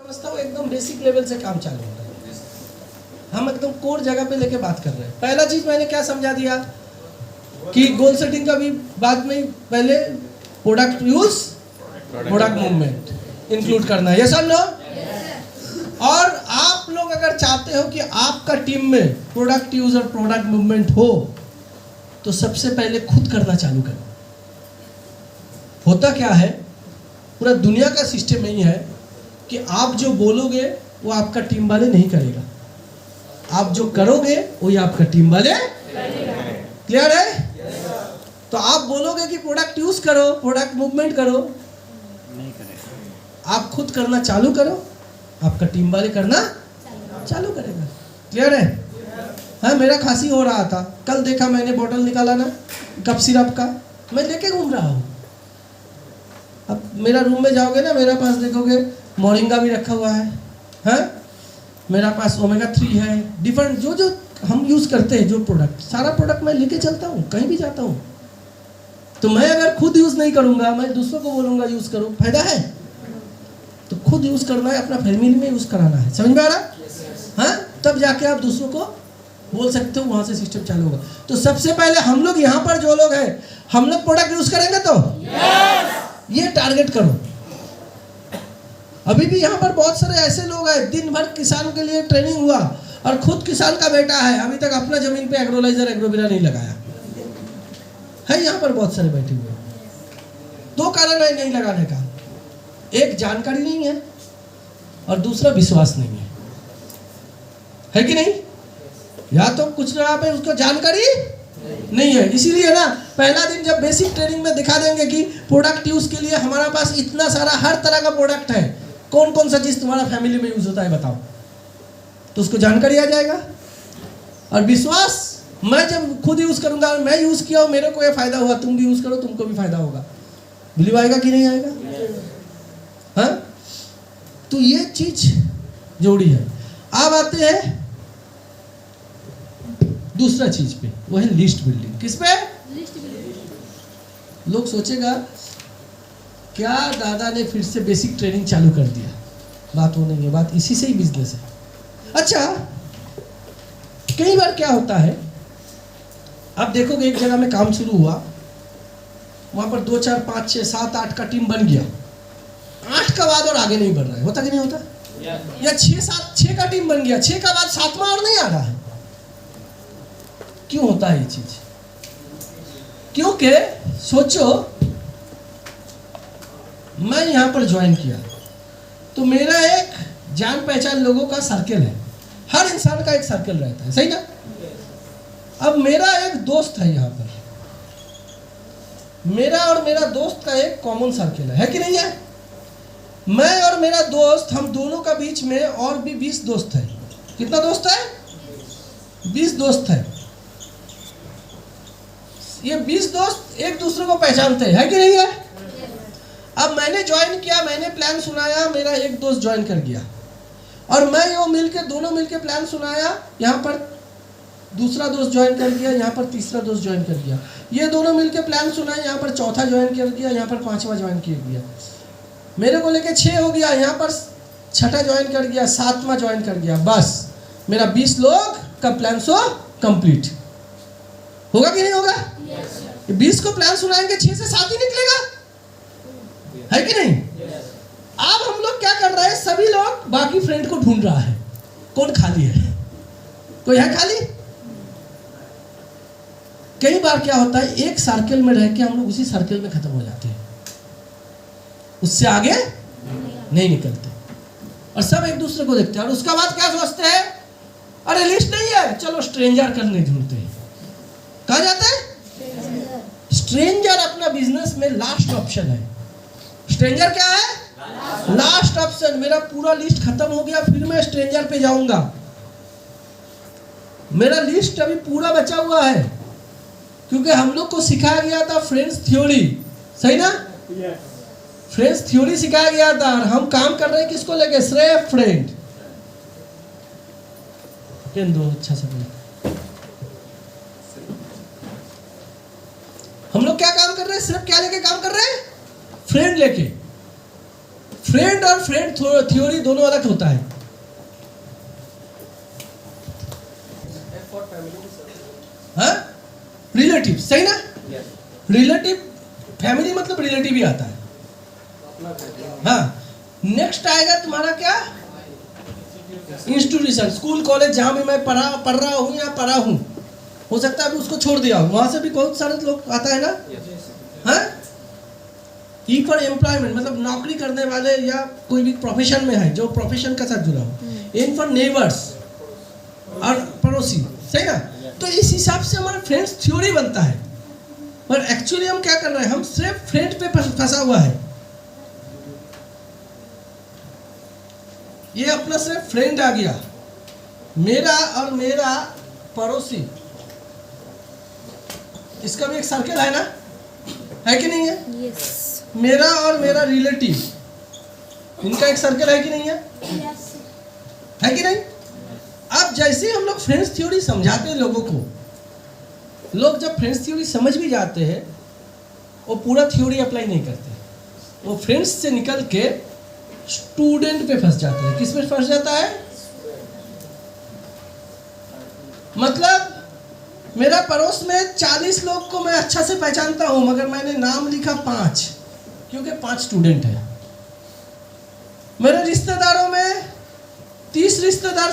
समझता हूँ एकदम बेसिक लेवल से काम चालू हो रहा है। हम एकदम कोर जगह पे लेके बात कर रहे हैं। पहला चीज मैंने क्या समझा दिया कि गोल सेटिंग का भी बाद में, पहले product use product movement include करना है। यस और नो? और आप लोग अगर चाहते हो कि आपका टीम में प्रोडक्ट यूज और प्रोडक्ट मूवमेंट हो तो सबसे पहले खुद करना चालू करो। होता क्या है, पूरा दुनिया का सिस्टम यही है कि आप जो बोलोगे वो आपका टीम वाले नहीं करेगा, आप जो करोगे वही आपका टीम वाले। क्लियर है? तो आप बोलोगे कि प्रोडक्ट यूज करो, प्रोडक्ट मूवमेंट करो, नहीं करेगा। आप खुद करना चालू करो, आपका टीम वाले करना चालू करेगा। क्लियर है? हाँ, मेरा खांसी हो रहा था, कल देखा मैंने बोतल निकाला ना कफ सिरप का, मैं लेके घूम रहा हूँ। अब मेरा रूम में जाओगे ना, मेरे पास देखोगे मोरिंगा भी रखा हुआ है, हाँ? मेरा पास ओमेगा 3 है, डिफरेंट जो जो हम यूज़ करते हैं, जो प्रोडक्ट, सारा प्रोडक्ट मैं लेके चलता हूँ कहीं भी जाता हूँ। तो मैं अगर खुद यूज़ नहीं करूँगा, मैं दूसरों को बोलूँगा यूज़ करो, फायदा है? तो खुद यूज़ करना है, अपना फैमिली में यूज़ कराना है। समझ में आ रहा? हाँ, तब जाके आप दूसरों को बोल सकते हो, वहाँ से सिस्टम चालू होगा। तो सबसे पहले हम लोग यहाँ पर जो लोग हैं, हम लोग प्रोडक्ट यूज़ करेंगे तो ये टारगेट करो। अभी भी यहाँ पर बहुत सारे ऐसे लोग हैं, दिन भर किसान के लिए ट्रेनिंग हुआ और खुद किसान का बेटा है, अभी तक अपना जमीन पे एग्रोलाइजर एग्रोविरा नहीं लगाया है। यहाँ पर बहुत सारे बैठे हुए। दो कारण है नहीं लगाने का, एक जानकारी नहीं है और दूसरा विश्वास नहीं है कि नहीं? या तो कुछ ना पे उसको जानकारी नहीं है, इसीलिए ना पहला दिन जब बेसिक ट्रेनिंग में दिखा देंगे कि प्रोडक्ट यूज के लिए हमारा पास इतना सारा हर तरह का प्रोडक्ट है, कौन कौन सा चीज तुम्हारा फैमिली में यूज होता है बताओ, तो उसको जानकारी आ जाएगा। और विश्वास, मैं जब खुद यूज करूंगा, मैं यूज किया हूं, मेरे को ये फायदा हुआ, तुम भी यूज करो, तुमको भी फायदा होगा, बिलीव आएगा कि नहीं आएगा? हाँ, तो ये चीज जोड़ी है। अब आते हैं दूसरा चीज पे, वो है लिस्ट बिल्डिंग। किस पे? List building. लोग सोचेगा क्या दादा ने फिर से बेसिक ट्रेनिंग चालू कर दिया। बात वो नहीं है, बात इसी से ही बिजनेस है। अच्छा, कई बार क्या होता है, आप देखोगे एक जगह में काम शुरू हुआ, वहां पर 2 4 5 6 7 8 का टीम बन गया, 8 का बाद और आगे नहीं बढ़ रहा है, होता कि नहीं होता? या 6 का टीम बन गया, 6 का बाद 7वां और नहीं आ रहा है। क्यों होता है ये चीज? क्योंकि सोचो, मैं यहां पर ज्वाइन किया तो मेरा एक जान पहचान लोगों का सर्कल है, हर इंसान का एक सर्कल रहता है, सही ना? अब मेरा एक दोस्त है यहाँ पर, मेरा और मेरा दोस्त का एक कॉमन सर्कल है कि नहीं है? मैं और मेरा दोस्त, हम दोनों का बीच में और भी 20 दोस्त है। कितना दोस्त है? 20 दोस्त है। ये 20 दोस्त एक दूसरे को पहचानते हैं, है कि नहीं है? अब मैंने ज्वाइन किया, मैंने प्लान सुनाया, मेरा एक दोस्त ज्वाइन कर गया और मैं यो दोनों मिलके प्लान सुनाया, यहाँ पर दूसरा दोस्त ज्वाइन कर गया, यहाँ पर तीसरा दोस्त ज्वाइन कर गया, ये दोनों मिलके प्लान सुनाया, यहाँ पर चौथा ज्वाइन कर गया, यहाँ पर 5वां ज्वाइन कर गया, मेरे को लेके 6 हो गया, यहाँ पर 6ठा ज्वाइन कर गया, 7वां ज्वाइन कर गया, बस मेरा 20 लोग का प्लान सो कंप्लीट होगा कि नहीं होगा? 20 को प्लान सुनाएंगे, 6 से 7 ही निकलेगा, है कि नहीं? अब हम लोग क्या कर रहे हैं, सभी लोग बाकी फ्रेंड को ढूंढ रहा है, कौन खाली है, कोई है खाली? कई बार क्या होता है, एक सर्कल में रह के हम लोग उसी सर्कल में खत्म हो जाते हैं, उससे आगे नहीं निकलते और सब एक दूसरे को देखते हैं और उसका बाद क्या सोचते हैं, अरे लिस्ट नहीं है, चलो स्ट्रेंजर करने ढूंढते हैं। कहा जाता है स्ट्रेंजर अपना बिजनेस में लास्ट ऑप्शन है। स्ट्रेंजर क्या है? Last option. मेरा पूरा लिस्ट खत्म हो गया, फिर मैं स्ट्रेंजर पे जाऊंगा, मेरा लिस्ट अभी पूरा बचा हुआ है, क्योंकि हम लोग को सिखाया गया था फ्रेंड्स थ्योरी, सही ना? फ्रेंड्स थ्योरी सिखाया गया था और हम काम कर रहे हैं किसको लेके? सिर्फ फ्रेंड। अच्छा से हम लोग क्या काम कर रहे हैं? सिर्फ क्या लेके काम कर रहे हैं? फ्रेंड लेके। फ्रेंड और फ्रेंड थ्योरी दोनों अलग होता है। हाँ, रिलेटिव, सही ना? रिलेटिव, फैमिली मतलब रिलेटिव ही आता है। हाँ, नेक्स्ट आएगा तुम्हारा क्या? इंस्टीट्यूशन, स्कूल कॉलेज, जहां भी मैं पढ़ रहा हूँ या पढ़ा हूँ, हो सकता है अभी उसको छोड़ दिया हूँ, वहां से भी बहुत सारे लोग आता है ना। हाँ, ई फॉर एम्प्लॉयमेंट मतलब नौकरी करने वाले या कोई भी प्रोफेशन में है, जो प्रोफेशन के साथ जुड़ा हो। इन फॉर नेबर्स और पड़ोसी, सही ना? तो इस हिसाब से हमारा फ्रेंड्स थ्योरी बनता है। पर एक्चुअली हम क्या कर रहे हैं, हम सिर्फ फ्रेंड पे फंसा हुआ है। ये अपना सिर्फ फ्रेंड आ गया, मेरा और मेरा पड़ोसी, इसका भी एक सर्कल है ना, है कि नहीं है? yes. मेरा और मेरा रिलेटिव, इनका एक सर्कल है कि नहीं है? yes. है कि नहीं? अब जैसे हम लोग फ्रेंड्स थ्योरी समझाते हैं लोगों को, लोग जब फ्रेंड्स थ्योरी समझ भी जाते हैं, वो पूरा थ्योरी अप्लाई नहीं करते, वो फ्रेंड्स से निकल के स्टूडेंट पे फंस जाते हैं। किस पे फंस जाता है? मतलब मेरा पड़ोस में 40 लोग को मैं अच्छा से पहचानता हूं, मगर मैंने नाम लिखा 5, क्योंकि 5 स्टूडेंट है। मेरे रिश्तेदारों में 30 रिश्तेदार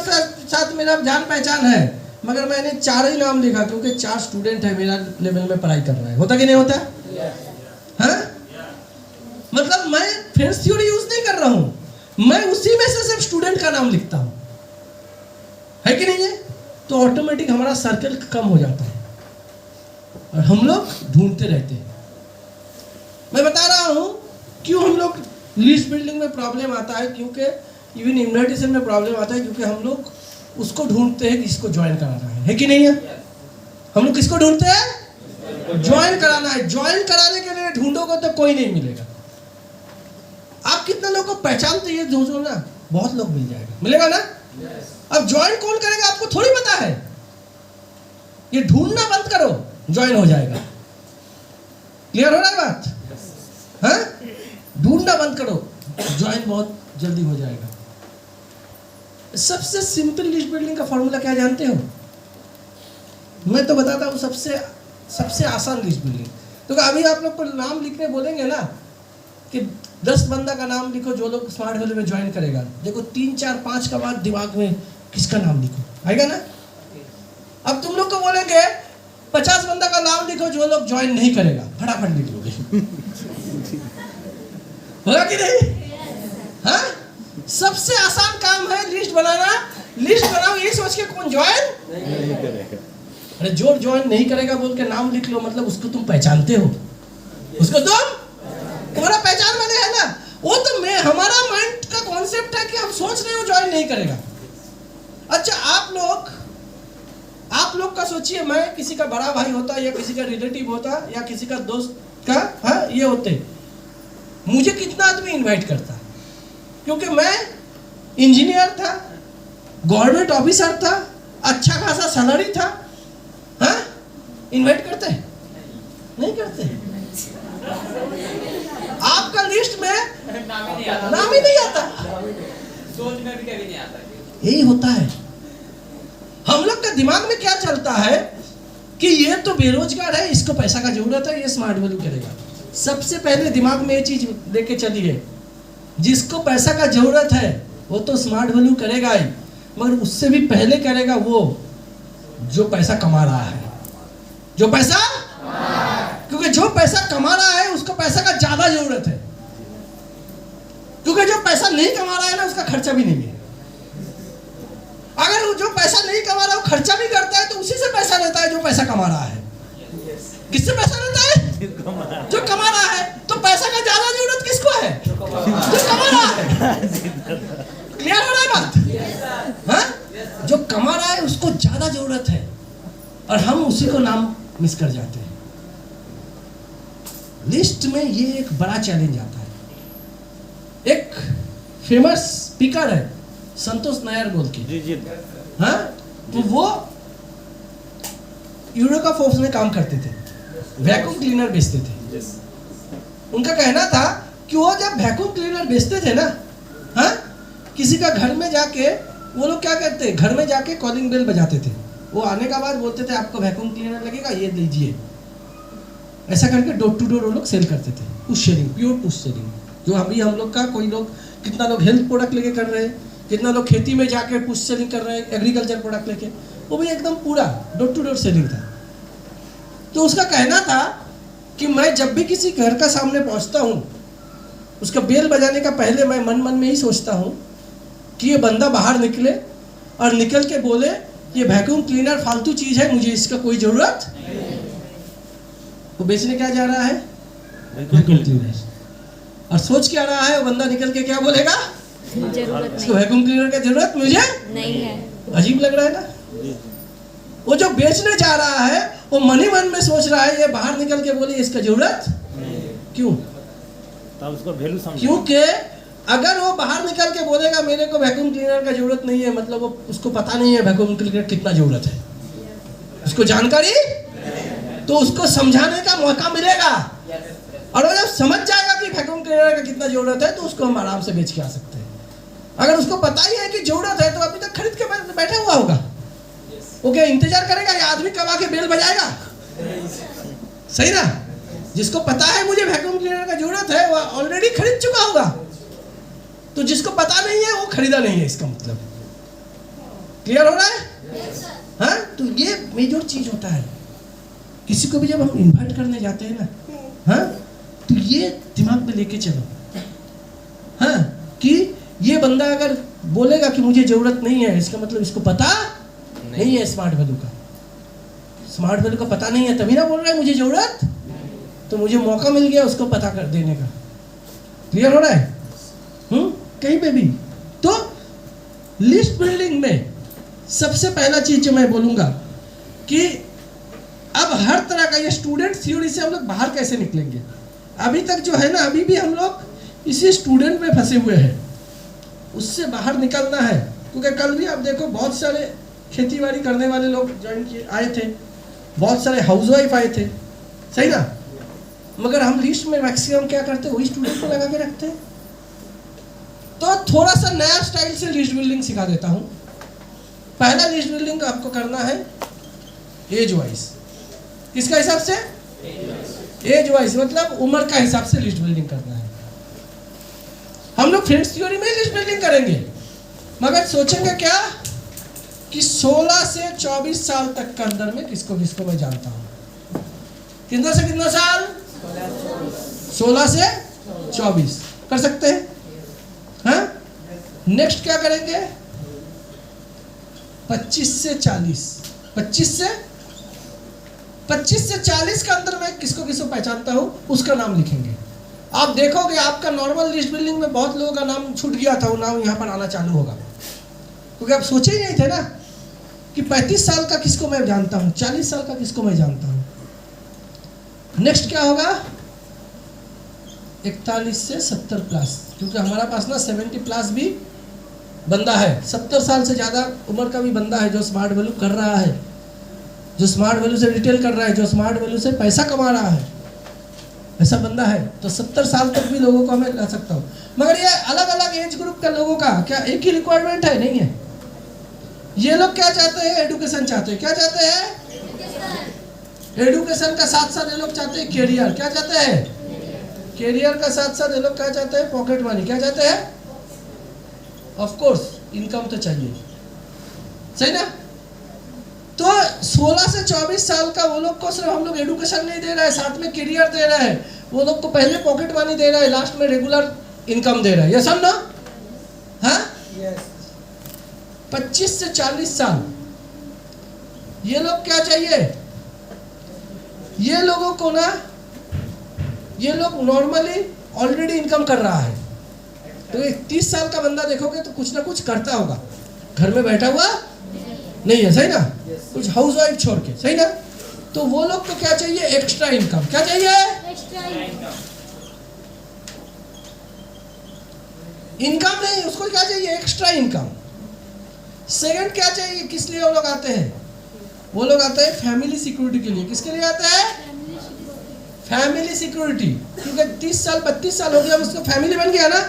साथ मेरा जान पहचान है, मगर मैंने 4 ही नाम लिखा, क्योंकि 4 स्टूडेंट है मेरा लेवल में पढ़ाई कर रहा है। होता कि नहीं होता? हाँ, मतलब मैं फ्रेंड्स थ्योरी यूज नहीं कर रहा हूं, मैं उसी में से सिर्फ स्टूडेंट का नाम लिखता हूं, है कि नहीं है? तो ऑटोमेटिक हमारा सर्कल कम हो जाता है और हम लोग ढूंढते रहते हैं। मैं बता रहा हूं क्यों हम लोग लिस्ट बिल्डिंग में प्रॉब्लम आता है, क्योंकि इवन इन्विटेशन में प्रॉब्लम आता है, क्योंकि हम लोग उसको ढूंढते हैं किसको ज्वाइन कराना है कि नहीं है? हम लोग किसको ढूंढते हैं? ज्वाइन कराना है। ज्वाइन कराने के लिए ढूंढोगे तो कोई नहीं मिलेगा। आप कितने लोग को पहचानते हैं ढूंढो ना, बहुत लोग मिल जाएगा, मिलेगा ना? अब ज्वाइन कौन करेगा आपको थोड़ी पता है, ये ढूंढना बंद करो, ज्वाइन हो जाएगा। क्लियर हो रहा है बात? हाँ, ढूंढना बंद करो, ज्वाइन बहुत जल्दी हो जाएगा। सबसे सिंपल लिस्ट बिल्डिंग का फॉर्मूला क्या जानते हो? मैं तो बताता हूँ सबसे आसान लिस्ट बिल्डिंग। तो अभी आप लोग को नाम लिखने बोलेंगे ना कि 10 बंदा का नाम लिखो जो लोग स्मार्ट वैल्यू में ज्वाइन करेगा, देखो 3 4 5 का बाद दिमाग में किसका नाम लिखो, आएगा ना? अब तुम लोग को बोलेंगे 50 बंदा का नाम लिखो जो लोग ज्वाइन नहीं करेगा, फटाफट लिख लोगे। होगा कि नहीं? हाँ, सबसे आसान काम है लिस्ट बनाना। लिस्ट बनाओ ये सोच के कौन ज्वाइन नहीं करेगा। अरे जो ज्वाइन नहीं करेगा बोल के नाम लिख लो, मतलब उसको तुम पहचानते हो, उसको तुम्हारा पहचान वाले है ना। वो तो मैं हमारा माइंड का कॉन्सेप्ट है कि हम सोच रहे हो ज्वाइन नहीं करेगा। अच्छा, आप लोग का सोचिए, मैं किसी का बड़ा भाई होता या किसी का रिलेटिव होता या किसी का दोस्त का, हाँ, ये होते, मुझे कितना आदमी इनवाइट करता, क्योंकि मैं इंजीनियर था, गवर्नमेंट ऑफिसर था, अच्छा खासा सैलरी था। हाँ, इनवाइट करते नहीं करते? आपका लिस्ट में नाम ही नहीं आता, सोच में भी कभी नहीं आता। यही होता है। हम लोग का दिमाग में क्या चलता है कि ये तो बेरोजगार है, इसको पैसा का जरूरत है, ये स्मार्ट वैल्यू करेगा। सबसे पहले दिमाग में ये चीज लेके चलिए, जिसको पैसा का जरूरत है वो तो स्मार्ट वैल्यू करेगा ही, मगर उससे भी पहले करेगा वो जो पैसा कमा रहा है, जो पैसा, क्योंकि जो पैसा कमा रहा है उसको पैसा का ज्यादा जरूरत है, क्योंकि जो पैसा नहीं कमा रहा है ना उसका खर्चा भी नहीं है। अगर जो पैसा नहीं कमा रहा है वो खर्चा भी करता है तो उसी से पैसा लेता है जो पैसा कमा रहा है। किससे पैसा लेता है? जो कमा रहा है। तो पैसा का ज्यादा जरूरत किसको है? जो कमा रहा है। क्लियर हो रहा है बात? हाँ, जो कमा रहा है उसको ज्यादा जरूरत है और हम उसी को नाम मिस कर जाते हैं। लिस्ट में ये एक बड़ा चैलेंज आता है। एक फेमस स्पीकर है संतोष नायर बोल के, हाँ, तो वो यूरोका फोर्स में काम करते थे, वैक्यूम क्लीनर बेचते थे। उनका कहना था कि वो जब वैक्यूम क्लीनर बेचते थे ना, हाँ, किसी का घर में जाके वो लोग क्या करते, घर में जाके कॉलिंग बेल बजाते थे। वो आने का बाद बोलते थे आपको वैक्यूम क्लीनर लगेगा, ये लीजिए। ऐसा करके डोर टू डोर वो लोग सेल करते थे। Push selling, pure push selling. जो अभी हम लोग का कोई लोग, कितना लोग हेल्थ प्रोडक्ट लेके कर रहे हैं, कितना लोग खेती में जाके पुश सेलिंग कर रहे हैं, एग्रीकल्चर प्रोडक्ट लेके, वो भी एकदम पूरा डोर टू डोर सेलिंग था। तो उसका कहना था कि मैं जब भी किसी घर का सामने पहुंचता हूँ, उसका बेल बजाने का पहले मैं मन मन में ही सोचता हूँ कि ये बंदा बाहर निकले और निकल के बोले ये वैक्यूम क्लीनर फालतू चीज़ है, मुझे इसका कोई ज़रूरत नहीं। वो बेचने क्या जा रहा है? Vacuum cleaner. और सोच क्या रहा है वो बंदा निकल के क्या बोलेगा? इसको वैक्यूम क्लीनर की जरूरत मुझे नहीं है। अजीब लग रहा है ना। वो जो बेचने जा रहा है वो मन ही मन में सोच रहा है ये बाहर निकल के बोले इसका जरूरत क्यों? तब उसको वैल्यू समझ। क्योंकि अगर वो बाहर निकल के बोलेगा मेरे को वैक्यूम क्लीनर का जरूरत नहीं है, मतलब वो उसको पता नहीं है वैक्यूम क्लीनर कितना जरूरत है, उसको जानकारी, तो उसको समझाने का मौका मिलेगा। और वो जब समझ जाएगा कि वैक्यूम क्लीनर का कितना जरूरत है तो उसको हम आराम से बेच के आ सकते हैं। अगर उसको पता ही है कि जरूरत है तो अभी तक खरीद के बैठा हुआ होगा। वो क्या इंतजार करेगा? ये आदमी कब आके बेल बजाएगा? सही ना? जिसको पता है मुझे वैक्यूम क्लीनर का जरूरत है वो ऑलरेडी खरीद चुका होगा। तो जिसको पता नहीं है वो खरीदा नहीं है, इसका मतलब क्लियर हो रहा है? हाँ, तो ये मेजर चीज होता है। किसी को भी जब हम इन्वाइट करने जाते हैं ना, हाँ, तो ये दिमाग में लेके चलो, हाँ, कि ये बंदा अगर बोलेगा कि मुझे जरूरत नहीं है, इसका मतलब इसको पता नहीं है स्मार्ट वैल्यू का। स्मार्ट वैल्यू का पता नहीं है तभी ना बोल रहा है मुझे जरूरत, तो मुझे मौका मिल गया उसको पता कर देने का। क्लियर हो रहा है? कहीं पे भी। तो लिस्ट बिल्डिंग में सबसे पहला चीज जो मैं बोलूंगा कि अब हर तरह का ये स्टूडेंट थ्योरी से हम लोग बाहर कैसे निकलेंगे। अभी तक जो है ना, अभी भी हम लोग इसी स्टूडेंट में फंसे हुए हैं, उससे बाहर निकलना है। क्योंकि कल भी आप देखो बहुत सारे खेतीबाड़ी करने वाले लोग ज्वाइन किए आए थे, बहुत सारे हाउसवाइफ आए थे, सही ना? मगर हम लिस्ट में मैक्सिमम क्या करते हैं, वही स्टूडेंट को लगा के रखते हैं। तो थोड़ा सा नया स्टाइल से लिस्ट बिल्डिंग सिखा देता हूं। पहला लिस्ट बिल्डिंग आपको करना है एज वाइज। किसका हिसाब से? एज वाइज, मतलब उम्र का हिसाब से लिस्ट बिल्डिंग करना है। हम लोग फ्रेंड्स थ्योरी में लिस्ट बिल्डिंग करेंगे, मगर सोचेंगे क्या कि 16 से 24 साल तक के अंदर में किसको किसको मैं जानता हूं। कितना से कितना साल? 16 से 24 कर सकते हैं। हाँ, नेक्स्ट क्या करेंगे? 25 से 40 के अंदर में किसको किसको पहचानता हूं उसका नाम लिखेंगे। आप देखोगे आपका नॉर्मल लिस्ट बिल्डिंग में बहुत लोगों का नाम छूट गया था, वो नाम यहां पर आना चालू होगा, क्योंकि आप सोचे ही नहीं थे ना कि 35 साल का किसको मैं जानता हूं, 40 साल का किसको मैं जानता हूं। नेक्स्ट क्या होगा? 41 से 70 प्लस, क्योंकि हमारा पास ना 70 प्लस भी बंदा है, 70 साल से ज़्यादा उम्र का भी बंदा है जो स्मार्ट वैल्यू कर रहा है, जो स्मार्ट वैल्यू से रिटेल कर रहा है, जो स्मार्ट वैल्यू से पैसा कमा रहा है, ऐसा बंदा है। तो 70 साल तक भी लोगों को मैं ला सकता हूँ। मगर ये अलग अलग एज ग्रुप के लोगों का क्या एक ही रिक्वायरमेंट है? नहीं है। ये लोग क्या चाहते हैं? एडुकेशन चाहते हैं। क्या चाहते हैं? एडुकेशन का साथ साथ ये लोग चाहते हैं कैरियर। क्या चाहते हैं? कैरियर का साथ साथ ये लोग क्या चाहते हैं? Pocket money. क्या चाहते हैं? ऑफ कोर्स इनकम तो चाहिए, सही ना? तो 16 से 24 साल का वो लोग को सिर्फ हम लोग एडुकेशन नहीं दे रहा है, साथ में कैरियर दे रहा है। वो लोग को पहले पॉकेट मनी दे रहा है, लास्ट में रेगुलर इनकम दे रहा है। ये सब ना? हाँ, 25 से 40 साल ये लोग क्या चाहिए? ये लोगों को ना, ये लोग नॉर्मली ऑलरेडी इनकम कर रहा है। तो 30 साल का बंदा देखोगे तो कुछ ना कुछ करता होगा, घर में बैठा हुआ नहीं है, सही ना? कुछ हाउस वाइफ छोड़ के, सही ना? तो वो लोग को क्या चाहिए? Extra income. क्या चाहिए? एक्स्ट्रा इनकम नहीं, उसको क्या चाहिए? Extra income. सेकंड क्या चाहिए? किस लिए वो लोग आते हैं? वो लोग आते हैं फैमिली सिक्योरिटी के लिए। किसके लिए आते हैं? फैमिली सिक्योरिटी, क्योंकि 30 साल 32 साल हो गया उसका फैमिली बन गया ना।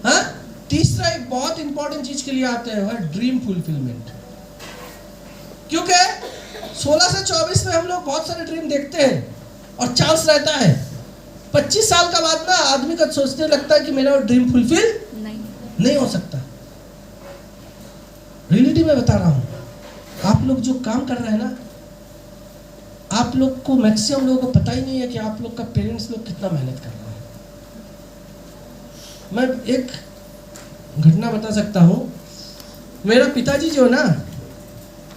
हाँ, तीसरा एक बहुत इंपॉर्टेंट चीज के लिए आते हैं, वह ड्रीम फुलफिलमेंट। क्योंकि 16 से 24 में हम लोग बहुत सारे ड्रीम देखते हैं और चांस रहता है, 25 साल का बाद ना आदमी का सोचने लगता है कि मेरा ड्रीम फुलफिल नहीं हो सकता। रियलिटी में बता रहा हूं, आप लोग जो काम कर रहे हैं ना, आप लोग को मैक्सिमम लोगों को पता ही नहीं है कि आप लोग का पेरेंट्स लोग कितना मेहनत कर रहे हैं। मैं एक घटना बता सकता हूं। मेरा पिताजी जो ना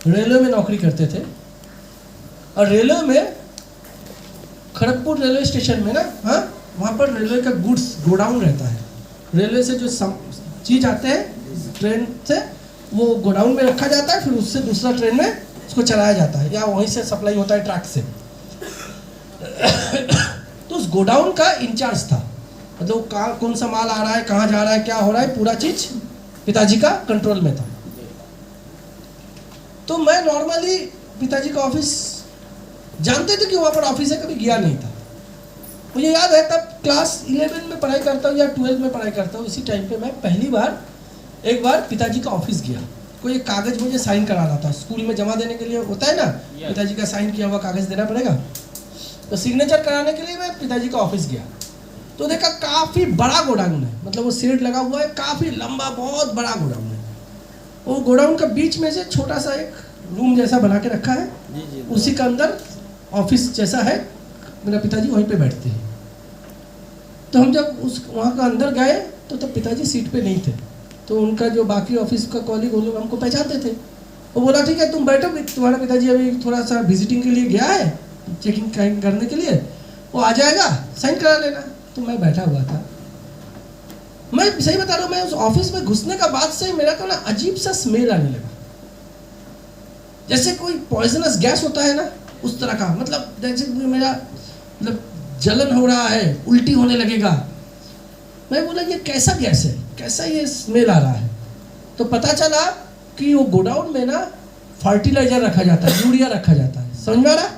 रेलवे में नौकरी करते थे, और रेलवे में खड़गपुर रेलवे स्टेशन में ना, हाँ, वहाँ पर रेलवे का गुड्स गोडाउन रहता है। रेलवे से जो चीज आते हैं ट्रेन से, वो गोडाउन में रखा जाता है, फिर उससे दूसरा ट्रेन में उसको चलाया जाता है, या वहीं से सप्लाई होता है ट्रक से। तो उस गोडाउन का इंचार्ज था, मतलब कहाँ कौन सा माल आ रहा है, कहाँ जा रहा है, क्या हो रहा है, पूरा चीज पिताजी का कंट्रोल में था। तो मैं नॉर्मली पिताजी का ऑफिस जानते थे कि वहाँ पर ऑफिस है, कभी गया नहीं था। मुझे याद है तब क्लास 11 में पढ़ाई करता हूँ या 12 में पढ़ाई करता हूँ, इसी टाइम पे मैं पहली बार एक बार पिताजी का ऑफिस गया। कोई एक कागज मुझे साइन कराना था, स्कूल में जमा देने के लिए होता है ना, पिताजी का साइन किया हुआ कागज देना पड़ेगा, तो सिग्नेचर कराने के लिए मैं पिताजी का ऑफिस गया। तो देखा काफी बड़ा गोडाउन है, मतलब वो शेड लगा हुआ है, काफी लंबा बहुत बड़ा गोडाउन है। वो गोडाउन का बीच में से छोटा सा एक रूम जैसा बना के रखा है, उसी का अंदर ऑफिस जैसा है, मेरा पिताजी वहीं पे बैठते हैं। तो हम जब उस वहाँ का अंदर गए तो तब पिताजी सीट पे नहीं थे, तो उनका जो बाकी ऑफिस का कॉलीग वो लोग हमको पहचानते थे। वो बोला ठीक है तुम बैठो, तुम्हारा पिताजी अभी थोड़ा सा विजिटिंग के लिए गया है, चेकिंग करने के लिए, वो आ जाएगा, साइन करा लेना। तो मैं बैठा हुआ था। मैं सही बता रहा हूँ, मैं उस ऑफिस में घुसने का बाद से मेरा को ना अजीब सा स्मेल आने लगा, जैसे कोई पॉइजनस गैस होता है ना, उस तरह का, मतलब जैसे मेरा मतलब जलन हो रहा है, उल्टी होने लगेगा। मैं बोला ये कैसा गैस है, कैसा ये स्मेल आ रहा है। तो पता चला कि वो गोडाउन में ना फर्टिलाइजर रखा जाता है, यूरिया रखा जाता है, समझ में आ रहा?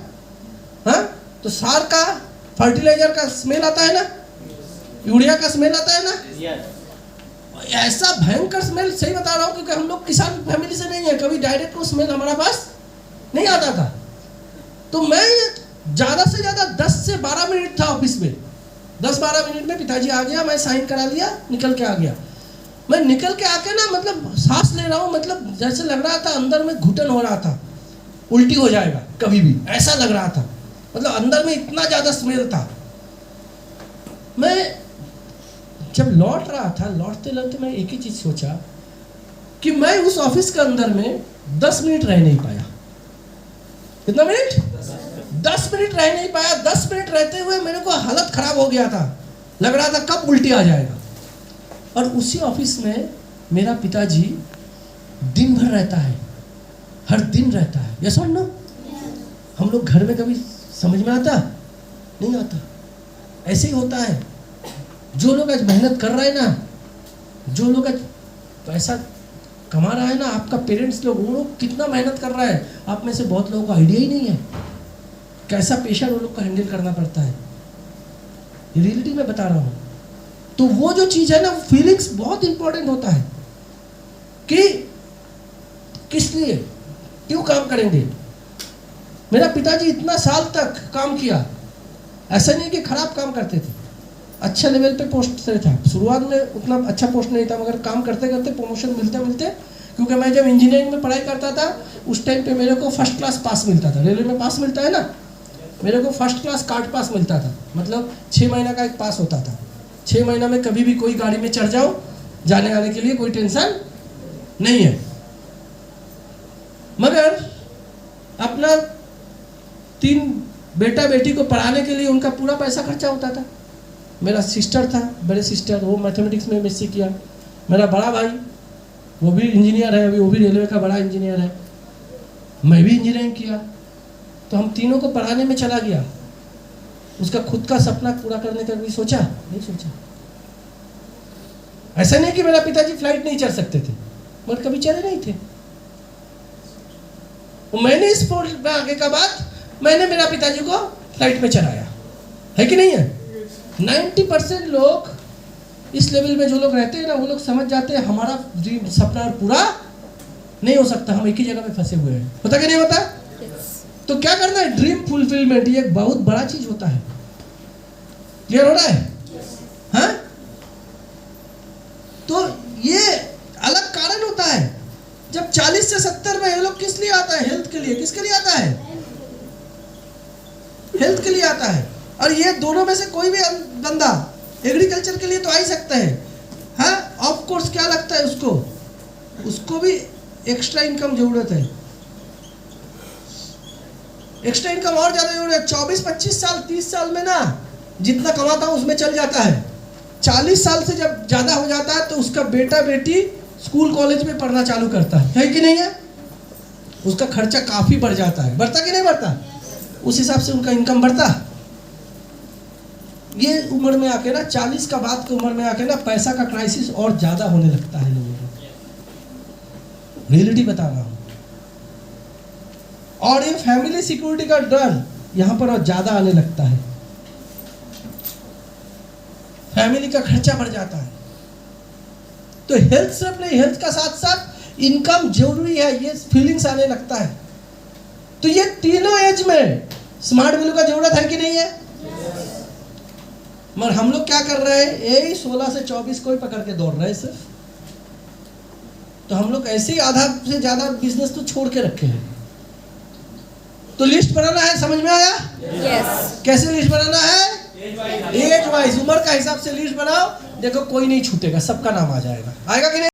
हाँ, तो सार का फर्टिलाइजर का स्मेल आता है ना, यूरिया का स्मेल आता है ना, ऐसा भयंकर स्मेल, सही बता रहा हूँ, क्योंकि हम लोग किसान फैमिली से नहीं है, कभी डायरेक्ट वो स्मेल हमारा पास नहीं आता था। तो मैं ज़्यादा से ज़्यादा 10 से 12 मिनट था ऑफिस में, 10-12 मिनट में पिताजी आ गया, मैं साइन करा लिया, निकल के आ गया। मैं निकल के आके ना मतलब सांस ले रहा हूँ, मतलब जैसे लग रहा था अंदर में घुटन हो रहा था, उल्टी हो जाएगा कभी भी, ऐसा लग रहा था, मतलब अंदर में इतना ज़्यादा स्मेल था। मैं जब लौट रहा था, लौटते लौटते मैं एक ही चीज़ सोचा कि मैं उस ऑफिस के अंदर में 10 मिनट रह नहीं पाया। कितना मिनट? 10 मिनट रह नहीं पाया। 10 मिनट रहते हुए मेरे को हालत खराब हो गया था, लग रहा था कब उल्टी आ जाएगा। और उसी ऑफिस में मेरा पिताजी दिन भर रहता है, हर दिन रहता है। यस और नो? हम लोग घर में कभी समझ में आता नहीं आता, ऐसे ही होता है। जो लोग आज मेहनत कर रहे हैं ना, जो लोग आज पैसा कमा रहा है ना, आपका पेरेंट्स लोग, वो लोग कितना मेहनत कर रहा है, आप में से बहुत लोगों को आइडिया ही नहीं है कैसा प्रेशर वो लोग को हैंडल करना पड़ता है। रियलिटी में बता रहा हूँ। तो वो जो चीज़ है ना, फीलिंग्स बहुत इंपॉर्टेंट होता है कि किस लिए, क्यों काम करेंगे। मेरा पिताजी इतना साल तक काम किया, ऐसा नहीं कि खराब काम करते थे, अच्छे लेवल पे पोस्ट से था। शुरुआत में उतना अच्छा पोस्ट नहीं था, मगर काम करते करते प्रमोशन मिलते मिलते, क्योंकि मैं जब इंजीनियरिंग में पढ़ाई करता था उस टाइम पे मेरे को फर्स्ट क्लास पास मिलता था। रेलवे में पास मिलता है ना, मेरे को फर्स्ट क्लास कार्ड पास मिलता था, मतलब 6 महीना का एक पास होता था। 6 महीना में कभी भी कोई गाड़ी में चढ़ जाओ, जाने आने के लिए कोई टेंशन नहीं है। मगर अपना 3 बेटा बेटी को पढ़ाने के लिए उनका पूरा पैसा खर्चा होता था। मेरा सिस्टर था, बड़े सिस्टर, वो मैथमेटिक्स में एमएससी किया। मेरा बड़ा भाई वो भी इंजीनियर है, अभी वो भी रेलवे का बड़ा इंजीनियर है। मैं भी इंजीनियरिंग किया। तो हम तीनों को पढ़ाने में चला गया। उसका खुद का सपना पूरा करने का भी सोचा नहीं सोचा। ऐसा नहीं कि मेरा पिताजी फ्लाइट नहीं चढ़ सकते थे, मगर कभी चढ़े नहीं थे। मैंने इस फील्ड में आगे का बाद मैंने मेरा पिताजी को फ्लाइट में चढ़ाया। है कि नहीं है? 90% लोग इस लेवल में जो लोग रहते हैं ना, वो लोग समझ जाते हैं हमारा ड्रीम सपना पूरा नहीं हो सकता, हम एक ही जगह में फंसे हुए हैं। होता कि नहीं होता? तो क्या करना है? ड्रीम फुलफिलमेंट, ये एक बहुत बड़ा चीज होता है। क्लियर हो रहा है? हाँ? तो ये अलग कारण होता है। जब 40 से 70 में ये लोग किस लिए आता है? हेल्थ के लिए। किसके लिए आता है? हेल्थ के लिए आता है। और ये दोनों में से कोई भी बंदा एग्रीकल्चर के लिए तो आ ही सकता है। हाँ, ऑफ कोर्स क्या लगता है उसको भी एक्स्ट्रा इनकम जरूरत है। एक्स्ट्रा इनकम और ज्यादा जरूरत है। 24-25 साल 30 साल में ना जितना कमाता हूं उसमें चल जाता है। 40 साल से जब ज्यादा हो जाता है तो उसका बेटा बेटी स्कूल कॉलेज में पढ़ना चालू करता है कि नहीं है? उसका खर्चा काफी बढ़ जाता है। बढ़ता कि नहीं बढ़ता? उस हिसाब से उनका इनकम बढ़ता। ये उम्र में आके ना 40 का बाद की उम्र में आके ना पैसा का क्राइसिस और ज्यादा होने लगता है लोगों को। रियलिटी बता रहा हूं। और ये फैमिली सिक्योरिटी का डर यहां पर और ज्यादा आने लगता है। फैमिली का खर्चा बढ़ जाता है। तो हेल्थ सिर्फ नहीं, हेल्थ का साथ साथ इनकम जरूरी है, ये फीलिंग्स आने लगता है। तो ये तीनों एज में स्मार्ट वैल्यू का जरूरत है कि नहीं है? मगर हम लोग क्या कर रहे हैं? यही 16 से 24 को ही पकड़ के दौड़ रहे हैं सिर्फ। तो हम लोग ऐसे ही आधा से ज्यादा बिजनेस तो छोड़ के रखे हैं। तो लिस्ट बनाना है, समझ में आया? Yes. कैसे लिस्ट बनाना है? एज वाइज, उम्र का हिसाब से लिस्ट बनाओ। देखो कोई नहीं छूटेगा, सबका नाम आ जाएगा। आएगा कि नहीं?